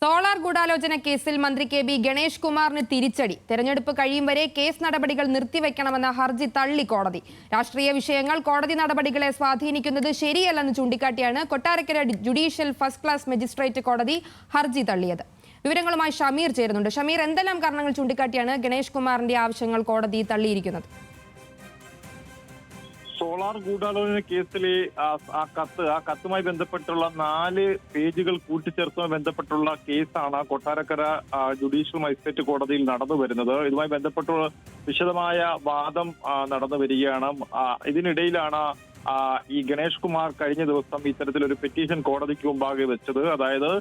Solar ഗൂഢാലോചന കേസിൽ മന്ത്രി കെ.ബി. ഗണേഷ് കുമാറിന് തിരിച്ചടി. തെരഞ്ഞെടുപ്പ് കഴിയും വരെ കേസ് നടപടികൾ നിർത്തിവെക്കണമെന്ന ഹർജി തള്ളി കോടതി. രാഷ്ട്രീയ വിഷയങ്ങൾ കോടതി നടപടികളെ സ്വാധീനിക്കുന്നത് ശരിയല്ലെന്ന് ചൂണ്ടിക്കാട്ടിയാണ് Kottarakkara judicial first class magistrate കോടതി ഹർജി തള്ളിയത്. വിവരങ്ങളുമായി ഷമീർ ചേരുന്നുണ്ട്. ഷമീർ, എന്തെല്ലാം കാരണങ്ങൾ ചൂണ്ടിക്കാട്ടിയാണ് ഗണേഷ് കുമാറിന്റെ ആവശ്യങ്ങൾ കോടതി തള്ളിയിരിക്കുന്നത്? സോളാർ ഗൂഢാലോചന കേസിലെ ആ കത്തുമായി ബന്ധപ്പെട്ടുള്ള 4 പേജുകൾ കൂട്ടിച്ചേർത്തുമായി ബന്ധപ്പെട്ടുള്ള കേസാണ് കൊട്ടാരക്കര ജുഡീഷ്യൽ മജിസ്ട്രേറ്റ് കോടതിയിൽ നടന്നു വരുന്നത്. ഇതുമായി ബന്ധപ്പെട്ടുള്ള വിശദമായ വാദം നടന്നു വരികയാണ്. ഇതിനിടയിലാണ് ഈ ഗണേഷ് കുമാർ കഴിഞ്ഞ ദിവസം ഇത്തരത്തിലൊരു പെറ്റീഷൻ കോടതിക്ക് മുമ്പാകെ വെച്ചത്. അതായത്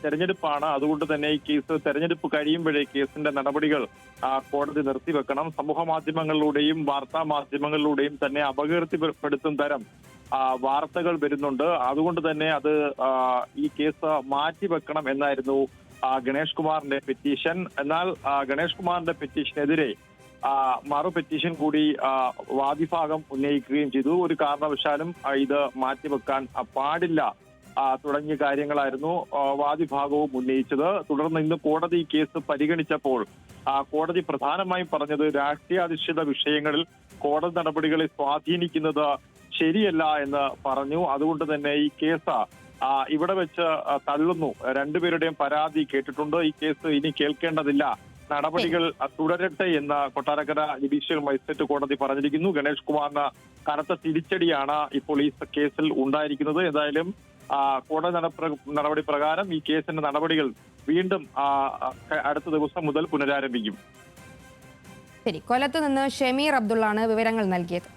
തെരഞ്ഞെടുപ്പാണ്, അതുകൊണ്ട് തന്നെ ഈ കേസ് തെരഞ്ഞെടുപ്പ് കഴിയുമ്പോഴേ കേസിന്റെ നടപടികൾ കോടതി നിർത്തിവെക്കണം. സമൂഹ മാധ്യമങ്ങളിലൂടെയും വാർത്താ മാധ്യമങ്ങളിലൂടെയും തന്നെ അപകീർത്തിപ്പെടുത്തും തരം വാർത്തകൾ വരുന്നുണ്ട്. അതുകൊണ്ട് തന്നെ അത് ഈ കേസ് മാറ്റിവെക്കണം എന്നായിരുന്നു ഗണേഷ് കുമാറിന്റെ പെറ്റീഷൻ. എന്നാൽ ഗണേഷ് കുമാറിന്റെ പെറ്റീഷനെതിരെ മറു പെറ്റീഷൻ കൂടി വാദിഭാഗം ഉന്നയിക്കുകയും ചെയ്തു. ഒരു കാരണവശാലും ഇത് മാറ്റിവെക്കാൻ പാടില്ല തുടങ്ങിയ കാര്യങ്ങളായിരുന്നു വാദിഭാഗവും ഉന്നയിച്ചത്. തുടർന്ന് ഇന്ന് കോടതി കേസ് പരിഗണിച്ചപ്പോൾ കോടതി പ്രധാനമായും പറഞ്ഞത് രാഷ്ട്രീയാധിഷ്ഠിത വിഷയങ്ങളിൽ കോടതി നടപടികളെ സ്വാധീനിക്കുന്നത് ശരിയല്ല എന്ന് പറഞ്ഞു. അതുകൊണ്ട് തന്നെ ഈ കേസ് ഇവിടെ വെച്ച് തള്ളുന്നു. രണ്ടുപേരുടെയും പരാതി കേട്ടിട്ടുണ്ട്. ഈ കേസ് ഇനി കേൾക്കേണ്ടതില്ല, നടപടികൾ തുടരട്ടെ എന്ന് കൊട്ടാരക്കര ജുഡീഷ്യൽ മജിസ്ട്രേറ്റ് കോടതി പറഞ്ഞിരിക്കുന്നു. ഗണേഷ് കുമാറിന് കനത്ത തിരിച്ചടിയാണ് ഇപ്പോൾ ഈ കേസിൽ ഉണ്ടായിരിക്കുന്നത്. ഏതായാലും കോടതി നടപടി പ്രകാരം ഈ കേസിന്റെ നടപടികൾ വീണ്ടും അടുത്ത ദിവസം മുതൽ പുനരാരംഭിക്കും. ശരി, കൊല്ലത്ത് നിന്ന് ഷമീർ അബ്ദുള്ളാണ് വിവരങ്ങൾ നൽകിയത്.